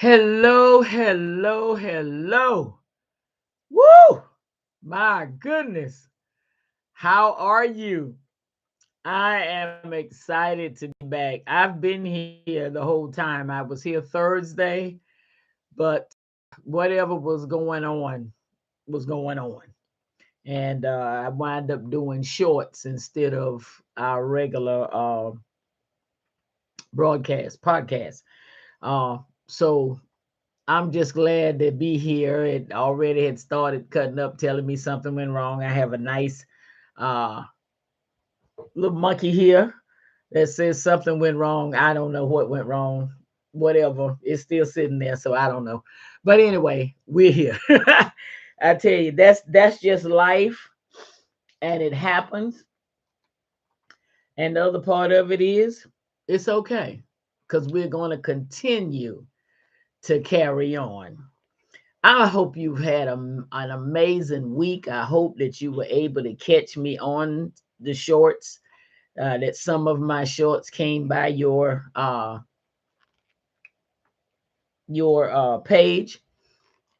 Hello, hello, hello. Woo! My goodness. How are you? I am excited to be back. I've been here the whole time. I was here Thursday, but whatever was going on. And I wound up doing shorts instead of our regular broadcast, podcast. So I'm just glad to be here. It already had started cutting up, telling me something went wrong. I have a nice uh, little monkey here that says something went wrong. I don't know what went wrong. Whatever. It's still sitting there, so I don't know. But anyway, we're here. I tell you, that's just life, and it happens. And the other part of it is it's okay because we're going to continue to carry on. I hope you've had an amazing week. I hope that you were able to catch me on the shorts. That some of my shorts came by your page,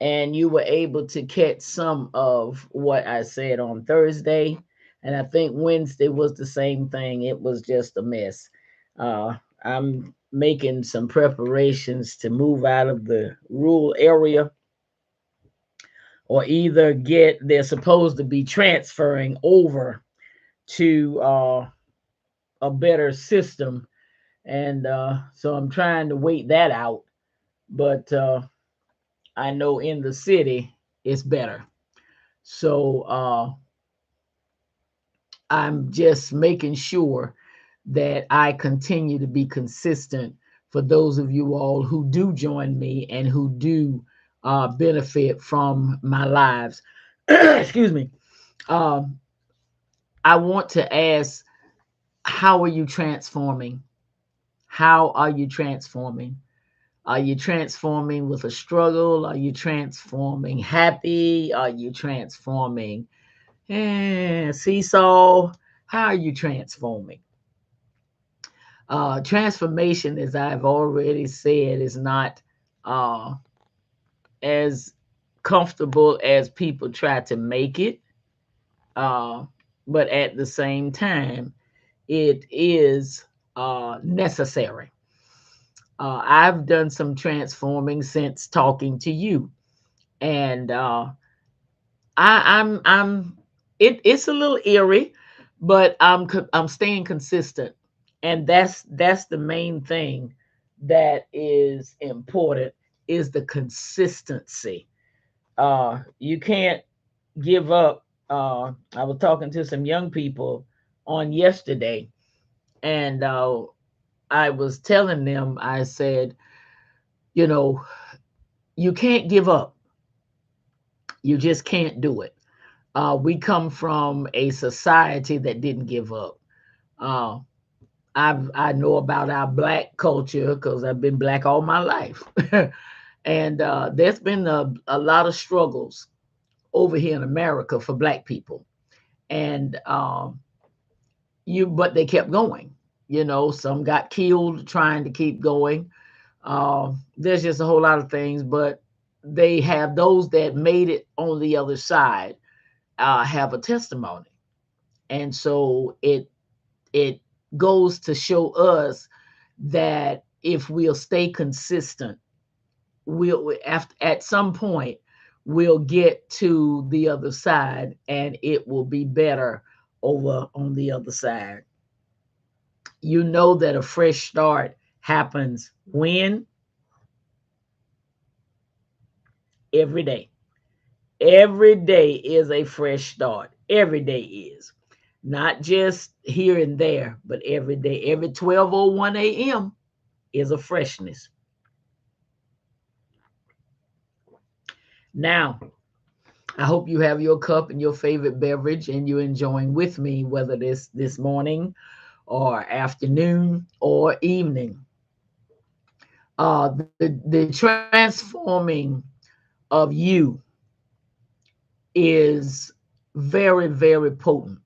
and you were able to catch some of what I said on Thursday. And I think Wednesday was the same thing. It was just a mess. I'm making some preparations to move out of the rural area or either they're supposed to be transferring over to a better system, and so I'm trying to wait that out. But I know in the city it's better, so I'm just making sure that I continue to be consistent for those of you all who do join me and who do benefit from my lives. Excuse me. um, I want to ask, how are you transforming? How are you transforming? Are you transforming with a struggle? Are you transforming happy? Are you transforming seesaw? How are you transforming? Transformation, as I've already said, is not uh, as comfortable as people try to make it. Uh, but at the same time, it is necessary. I've done some transforming since talking to you, and I'm it's a little eerie, but I'm staying consistent, and that's the main thing that is important is the consistency. You can't give up. I was talking to some young people on yesterday, and I was telling them, I said, you know, you can't give up. You just can't do it. We come from a society that didn't give up. Uh, I know about our black culture because I've been black all my life, and there's been a lot of struggles over here in America for black people, and but they kept going. Some got killed trying to keep going. There's just a whole lot of things, but they have those that made it on the other side have a testimony, and so it goes to show us that if we'll stay consistent, we'll after at some point we'll get to the other side, and it will be better over on the other side. You know that a fresh start happens when every day. Every day is a fresh start. Every day is. Not just here and there, but every day. Every 12:01 a.m. is a freshness. Now, I hope you have your cup and your favorite beverage and you're enjoying with me, whether this morning or afternoon or evening. The transforming of you is very, very potent.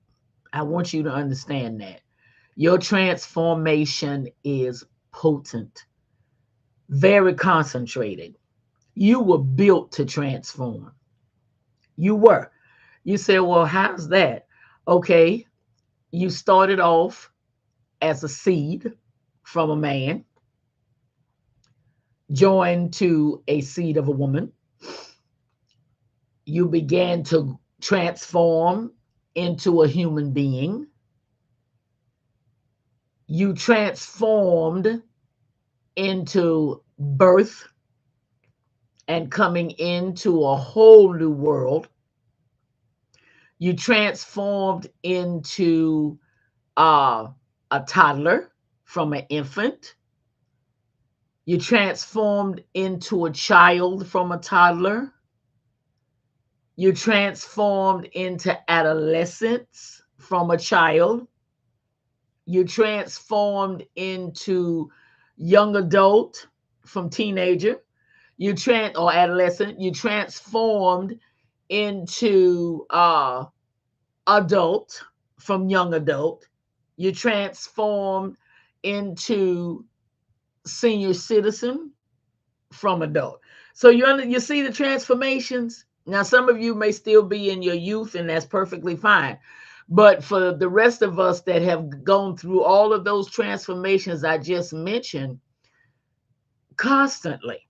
I want you to understand that. Your transformation is potent, very concentrated. You were built to transform. You were. You said, well, how's that? Okay, you started off as a seed from a man, joined to a seed of a woman. You began to transform into a human being. You transformed into birth and coming into a whole new world. You transformed into uh, a toddler from an infant. You transformed into a child from a toddler. You transformed into adolescence from a child. You transformed into young adult from teenager. Or adolescent. You transformed into adult from young adult. You transformed into senior citizen from adult. So you see the transformations. Now, some of you may still be in your youth, and that's perfectly fine. But for the rest of us that have gone through all of those transformations I just mentioned constantly,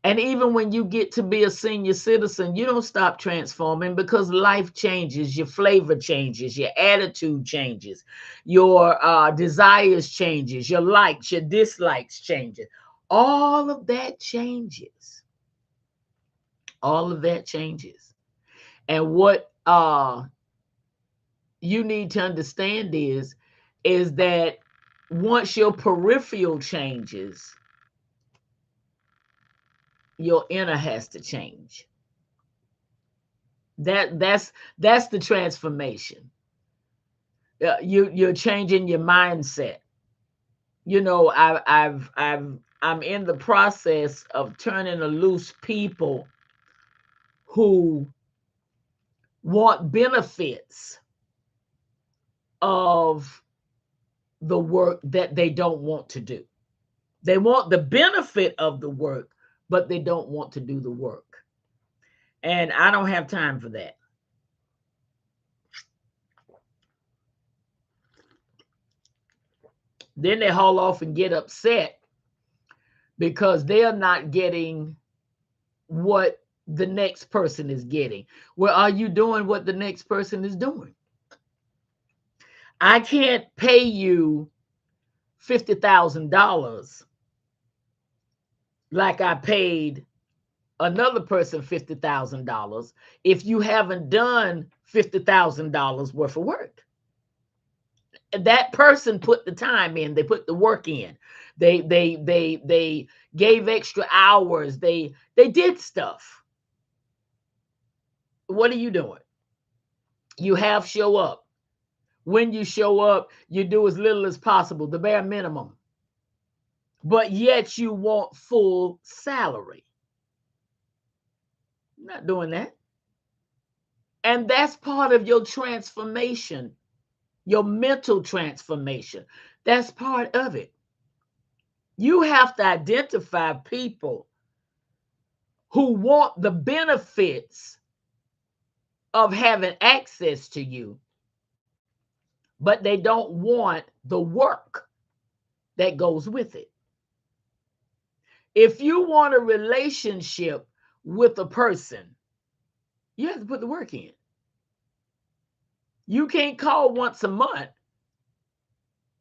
and even when you get to be a senior citizen, you don't stop transforming because life changes, your flavor changes, your attitude changes, your desires changes, your likes, your dislikes changes. All of that changes. All of that changes. And what you need to understand is that once your peripheral changes, your inner has to change. That's the transformation. You're changing your mindset. You know, I'm in the process of turning loose people who want benefits of the work that they don't want to do. They want the benefit of the work, but they don't want to do the work. And I don't have time for that. Then they haul off and get upset because they're not getting what the next person is getting. Well, are you doing what the next person is doing? I can't pay you $50,000 like I paid another person $50,000 if you haven't done $50,000 worth of work. That person put the time in, they put the work in, they gave extra hours, they did stuff. What are you doing? You have show up. When you show up, you do as little as possible, the bare minimum, but yet you want full salary. I'm not doing that. And that's part of your transformation, your mental transformation. That's part of it. You have to identify people who want the benefits of having access to you, but they don't want the work that goes with it. If you want a relationship with a person, you have to put the work in. You can't call once a month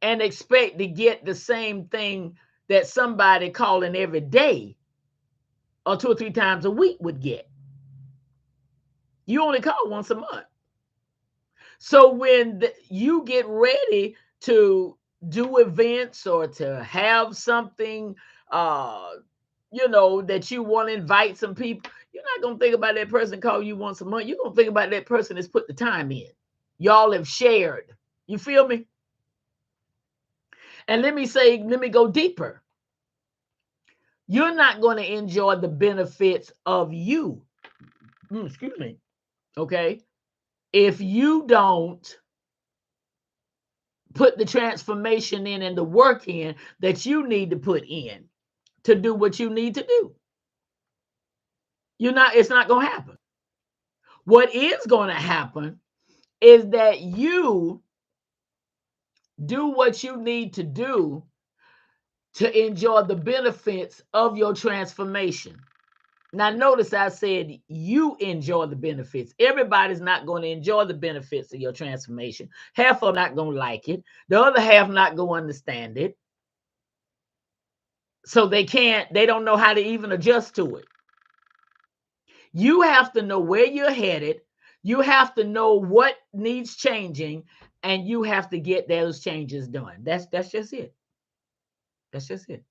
and expect to get the same thing that somebody calling every day or 2 or 3 times a week would get. You only call once a month. So when you get ready to do events or to have something, that you want to invite some people, you're not going to think about that person call you once a month. You're going to think about that person that's put the time in. Y'all have shared. You feel me? And let me go deeper. You're not going to enjoy the benefits of you. Excuse me. Okay. If you don't put the transformation in and the work in that you need to put in to do what you need to do. It's not going to happen. What is going to happen is that you do what you need to do to enjoy the benefits of your transformation. Now, notice I said you enjoy the benefits. Everybody's not going to enjoy the benefits of your transformation. Half are not going to like it. The other half not going to understand it. So they don't know how to even adjust to it. You have to know where you're headed. You have to know what needs changing, and you have to get those changes done. That's just it. That's just it.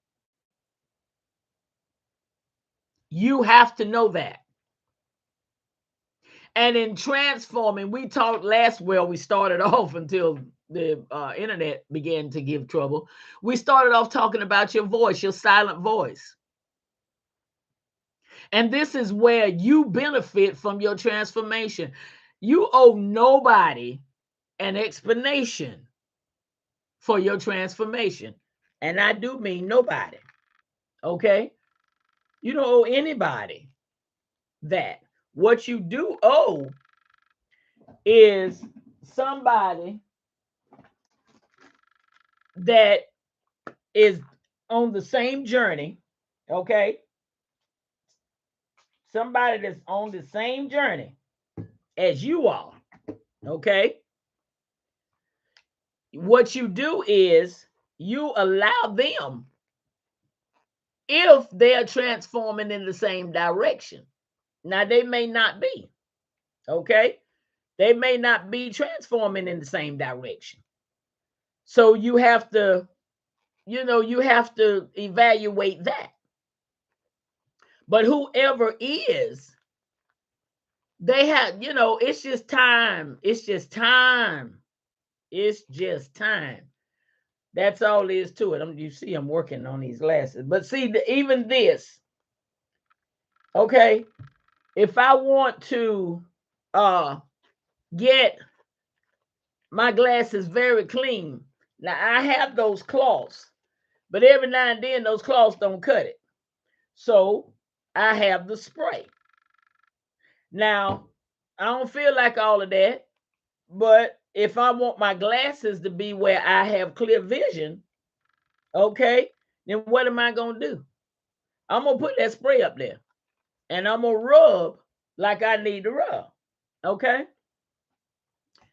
You have to know that. And in transforming, we talked we started off until the internet began to give trouble. We started off talking about your voice, your silent voice. And this is where you benefit from your transformation. You owe nobody an explanation for your transformation. And I do mean nobody. Okay? You don't owe anybody that. What you do owe is somebody that is on the same journey, okay? Somebody that's on the same journey as you are, okay? What you do is you allow them, if they're transforming in the same direction. Now, they may not be, okay? They may not be transforming in the same direction. So you have to, you have to evaluate that. But whoever is, they have, it's just time. It's just time. It's just time. That's all there is to it. You see, I'm working on these glasses. But see, even this, okay, if I want to get my glasses very clean, now I have those cloths, but every now and then those cloths don't cut it. So I have the spray. Now, I don't feel like all of that, but if I want my glasses to be where I have clear vision, okay, then what am I going to do? I'm going to put that spray up there and I'm going to rub like I need to rub, okay?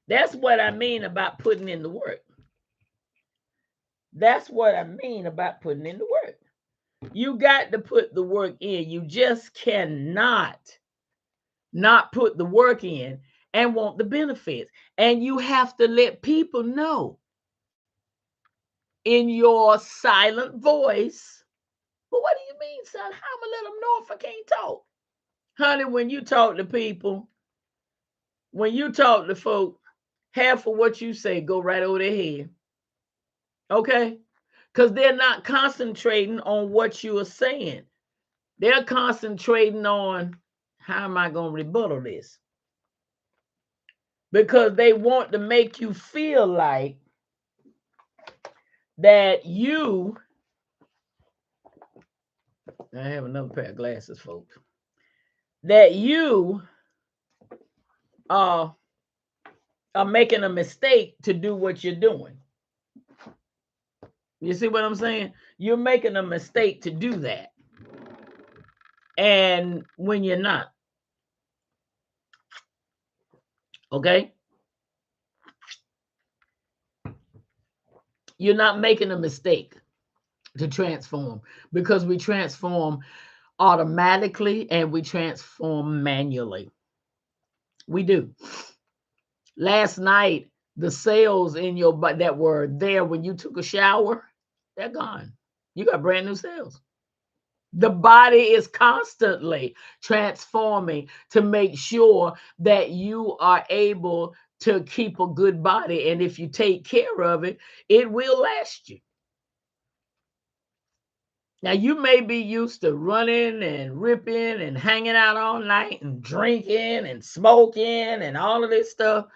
That's what I mean about putting in the work. That's what I mean about putting in the work. You got to put the work in. You just cannot not put the work in and want the benefits. And you have to let people know in your silent voice. Well, what do you mean, son? How am I gonna let them know if I can't talk? Honey, when you talk to people, when you talk to folk, half of what you say go right over their head. Okay? Because they're not concentrating on what you are saying. They're concentrating on, how am I going to rebuttal this? Because they want to make you feel like that you, I have another pair of glasses, folks, that you are making a mistake to do what you're doing. You see what I'm saying? You're making a mistake to do that. And when you're not. Okay? You're not making a mistake to transform, because we transform automatically and we transform manually. We do. Last night, the cells in your butt that were there when you took a shower, they're gone. You got brand new cells. The body is constantly transforming to make sure that you are able to keep a good body. And if you take care of it, it will last you. Now, you may be used to running and ripping and hanging out all night and drinking and smoking and all of this stuff.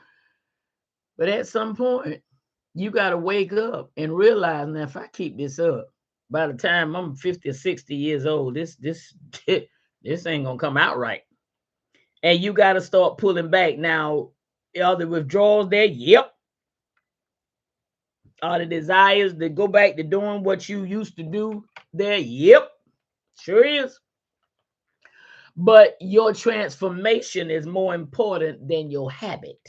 But at some point, you got to wake up and realize, now, if I keep this up, by the time I'm 50 or 60 years old, this this ain't gonna come out right. And you got to start pulling back. Now, are the withdrawals there? Yep. Are the desires to go back to doing what you used to do there? Yep. Sure is. But your transformation is more important than your habit.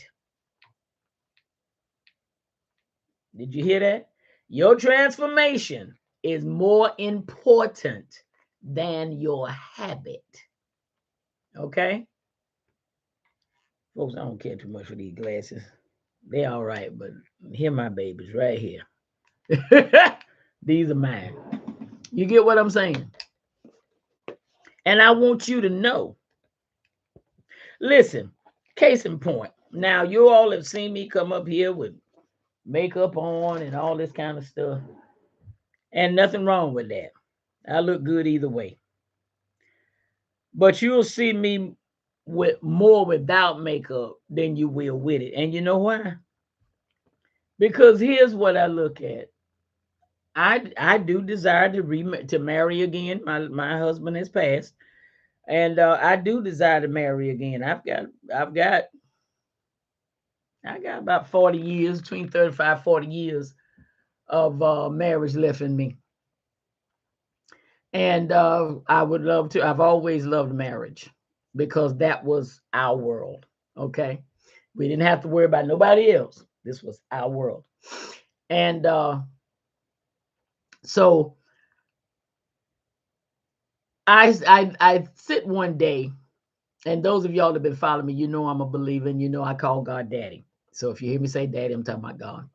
Did you hear that? Your transformation is more important than your habit. Okay? Folks, I don't care too much for these glasses. They all right, but here my babies right here. These are mine. You get what I'm saying? And I want you to know. Listen, case in point. Now, you all have seen me come up here with makeup on and all this kind of stuff. And nothing wrong with that. I look good either way. But you'll see me with more without makeup than you will with it. And you know why? Because here's what I look at. I do desire to marry again. My husband has passed, and I do desire to marry again. I got about 40 years, between 35 40 years of marriage left in me. And I would love to. I've always loved marriage because that was our world. Okay. We didn't have to worry about nobody else. This was our world. And so I sit one day, and those of y'all that have been following me, you know I'm a believer, and you know I call God Daddy. So if you hear me say Daddy, I'm talking about God.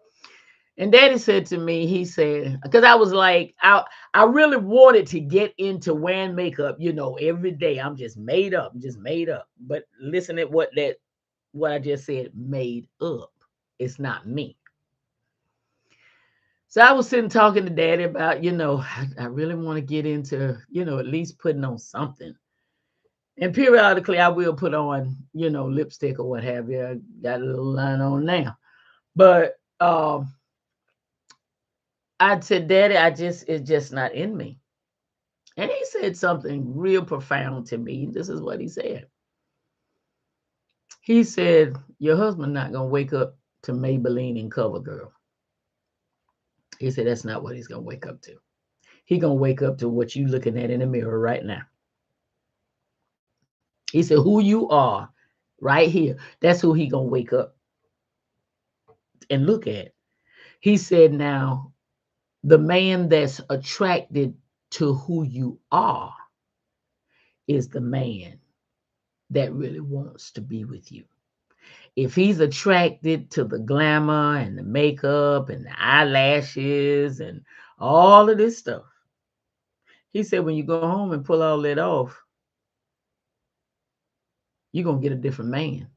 And Daddy said to me, he said, because I was like, I really wanted to get into wearing makeup, every day. I'm just made up, just made up. But listen at what I just said, made up. It's not me. So I was sitting talking to Daddy about, I really want to get into, at least putting on something. And periodically I will put on, lipstick or what have you. I got a little line on now. But I said, Daddy, it's just not in me. And he said something real profound to me. This is what he said. He said, your husband not going to wake up to Maybelline and CoverGirl. He said, that's not what he's going to wake up to. He's going to wake up to what you looking at in the mirror right now. He said, who you are right here, that's who he going to wake up and look at. He said, now, the man that's attracted to who you are is the man that really wants to be with you. If he's attracted to the glamour and the makeup and the eyelashes and all of this stuff, he said, when you go home and pull all that off, you're going to get a different man.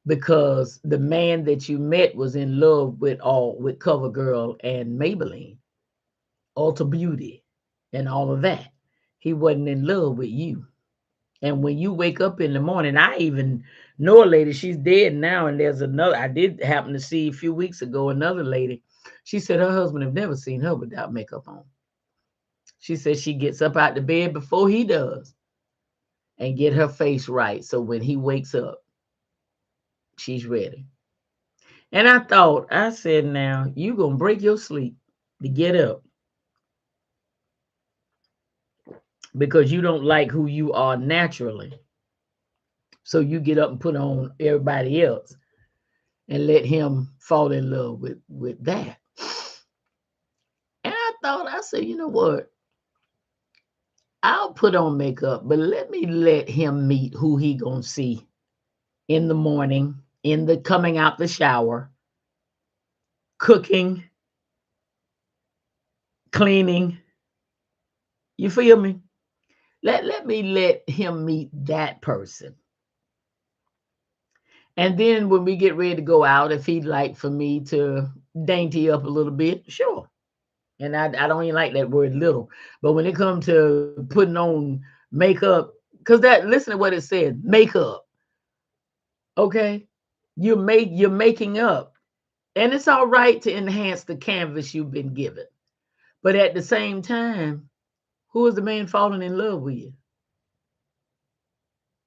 Because the man that you met was in love with CoverGirl and Maybelline, Ulta Beauty, and all of that. He wasn't in love with you. And when you wake up in the morning, I even know a lady, she's dead now, and there's another, I did happen to see a few weeks ago, another lady. She said her husband have never seen her without makeup on. She said she gets up out the bed before he does and get her face right. So when he wakes up, she's ready. And I said, now you going to break your sleep to get up because you don't like who you are naturally. So you get up and put on everybody else and let him fall in love with that. And I said, you know what? I'll put on makeup, but let him meet who he going to see in the morning, in the coming out the shower, cooking, cleaning. You feel me? Let me let him meet that person. And then when we get ready to go out, if he'd like for me to dainty up a little bit, sure. And I don't even like that word little. But when it comes to putting on makeup, because listen to what it said, makeup. Okay? You're making up. And it's all right to enhance the canvas you've been given. But at the same time, who is the man falling in love with?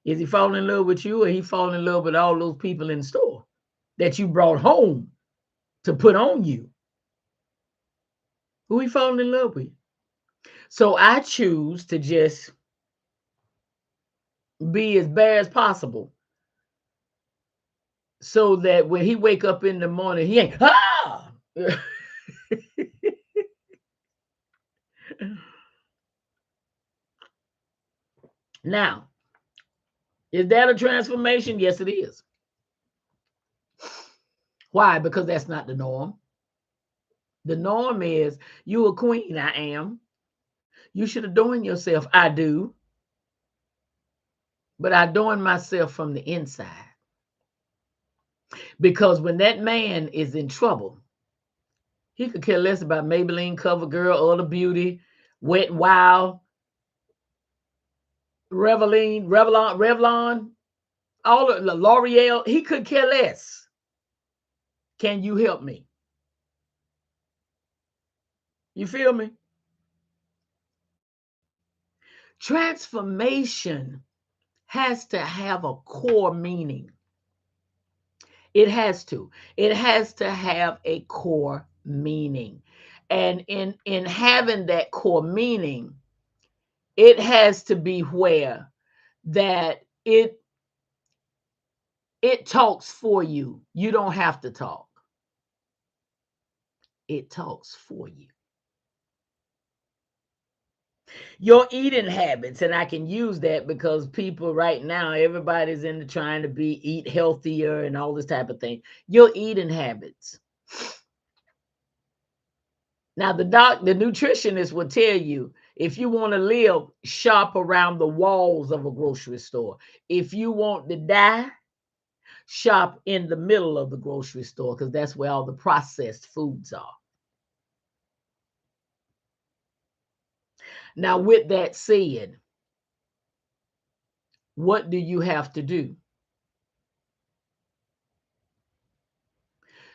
Is he falling in love with you, or he falling in love with all those people in the store that you brought home to put on you? Who he falling in love with? So I choose to just be as bare as possible, so that when he wake up in the morning, he ain't Now, is that a transformation? Yes, it is. Why? Because that's not the norm. The norm is you a queen. I am. You should adorn yourself. I do. But I adorn myself from the inside. Because when that man is in trouble, he could care less about Maybelline, CoverGirl, Ulta Beauty, Wet n Wild, Revlon, all of the L'Oreal. He could care less. Can you help me? You feel me? Transformation has to have a core meaning. It has to. It has to have a core meaning. And in having that core meaning, it has to be where that it talks for you. You don't have to talk. It talks for you. Your eating habits, and I can use that because people right now, everybody's into trying to eat healthier and all this type of thing. Your eating habits. Now, the nutritionist will tell you, if you want to live, shop around the walls of a grocery store. If you want to die, shop in the middle of the grocery store, because that's where all the processed foods are. Now, with that said, what do you have to do?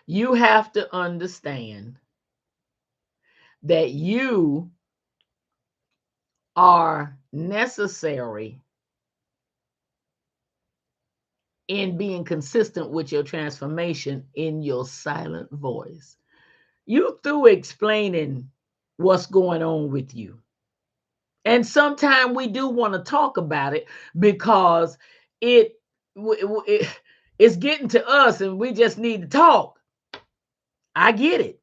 You have to understand that you are necessary in being consistent with your transformation in your silent voice. You through explaining what's going on with you. And sometimes we do want to talk about it because it, it's getting to us and we just need to talk. I get it.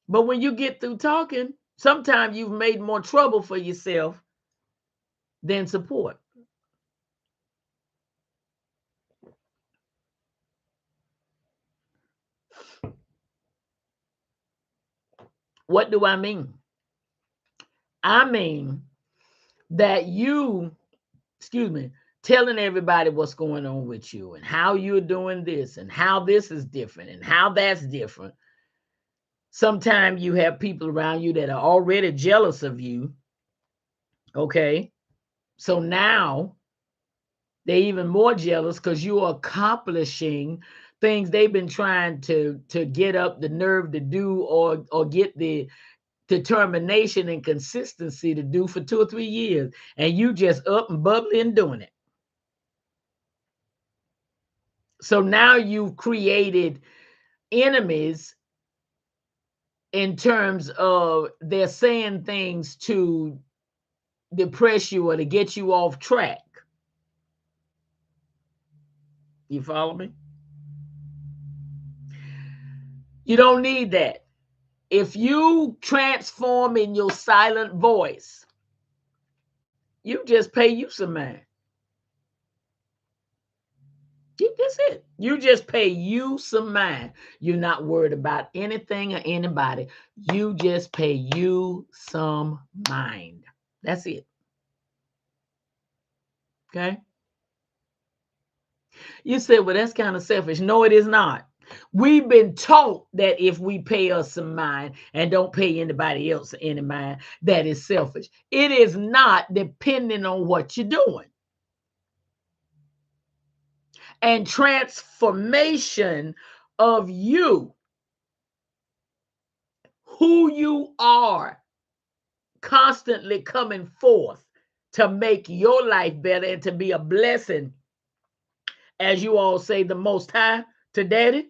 But when you get through talking, sometimes you've made more trouble for yourself than support. What do I mean? I mean that you, excuse me, telling everybody what's going on with you and how you're doing this and how this is different and how that's different. Sometimes you have people around you that are already jealous of you. Okay. So now they're even more jealous because you're accomplishing things they've been trying to get up the nerve to do, or get the determination and consistency to do for 2 or 3 years, and you just up and bubbly and doing it. So now you've created enemies in terms of they're saying things to depress you or to get you off track. You follow me? You don't need that. If you transform in your silent voice, you just pay you some mind. That's it. You just pay you some mind. You're not worried about anything or anybody. You just pay you some mind. That's it. Okay? You said, well, that's kind of selfish. No, it is not. We've been taught that if we pay us some mind and don't pay anybody else any mind, that is selfish. It is not, depending on what you're doing. And transformation of you, who you are constantly coming forth to make your life better and to be a blessing, as you all say, the Most High to Daddy,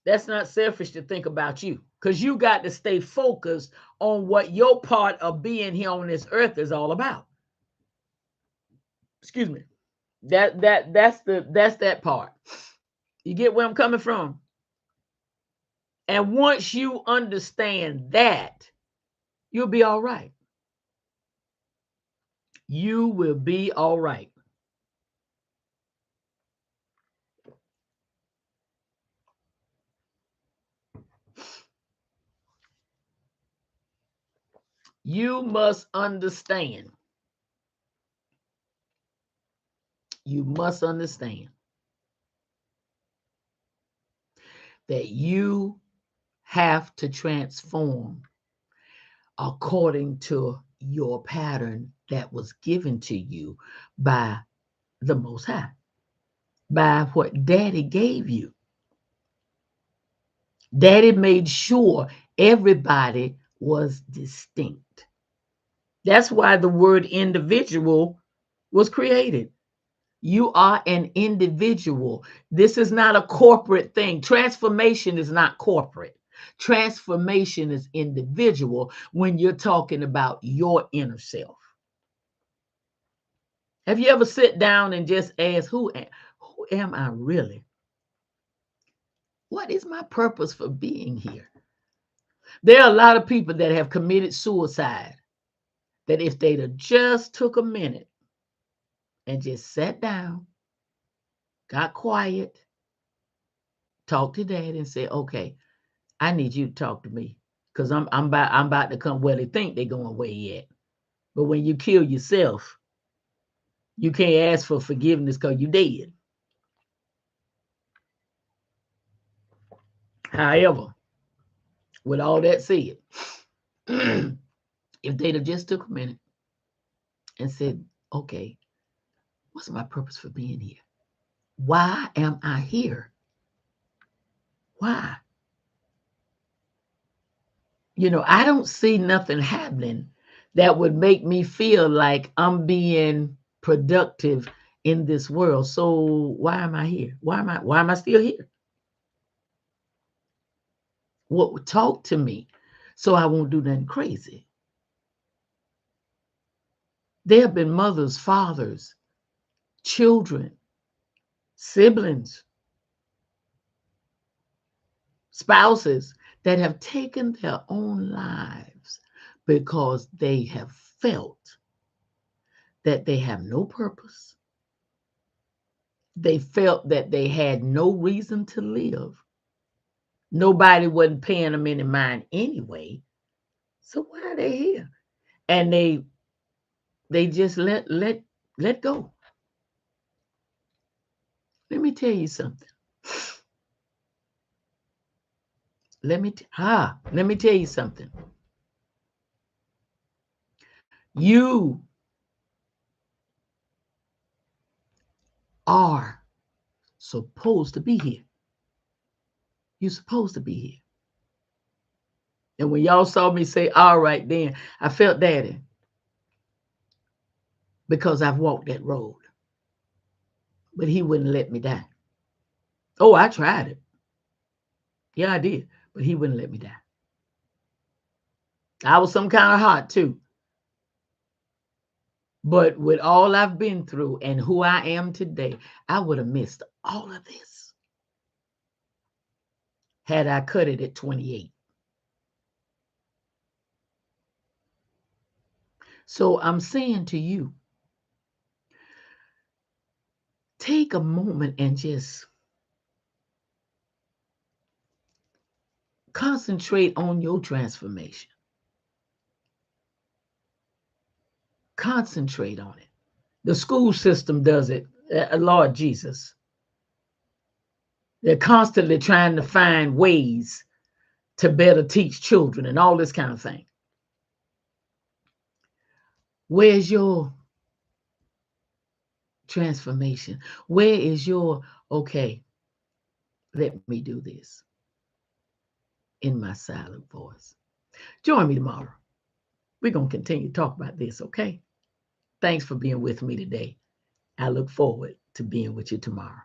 that's not selfish to think about you, because you got to stay focused on what your part of being here on this earth is all about. Excuse me. That's that part. You get where I'm coming from? And once you understand that, you'll be all right. You will be all right. You must understand. You must understand that you have to transform according to your pattern that was given to you by the Most High, by what Daddy gave you. Daddy made sure everybody was distinct. That's why the word individual was created. You are an individual. This is not a corporate thing. Transformation is not corporate. Transformation is individual when you're talking about your inner self. Have you ever sit down and just ask, who am I really? What is my purpose for being here? There are a lot of people that have committed suicide that if they'd have just took a minute and just sat down, got quiet, talked to Dad and said, okay, I need you to talk to me because I'm about to come where they think they're going way at. But when you kill yourself, you can't ask for forgiveness because you're dead. However, with all that said, if they'd have just took a minute and said, okay, what's my purpose for being here? Why am I here? Why? I don't see nothing happening that would make me feel like I'm being productive in this world. So why am I here? Why am I still here? What talk to me so I won't do nothing crazy. There have been mothers, fathers, children, siblings, spouses that have taken their own lives because they have felt that they have no purpose. They felt that they had no reason to live. Nobody wasn't paying them any mind anyway. So why are they here? And they just let go. Let me tell you something. Let me tell you something. You are supposed to be here. You're supposed to be here. And when y'all saw me say, all right, then I felt Daddy because I've walked that road. But he wouldn't let me die. Oh, I tried it. Yeah, I did. But he wouldn't let me die. I was some kind of hot too. But with all I've been through and who I am today, I would have missed all of this had I cut it at 28. So I'm saying to you, take a moment and just concentrate on your transformation. Concentrate on it. The school system does it. Lord Jesus. They're constantly trying to find ways to better teach children and all this kind of thing. Where's your transformation? Where is your, okay, let me do this? in my silent voice. Join me tomorrow. We're going to continue to talk about this, okay? Thanks for being with me today. I look forward to being with you tomorrow.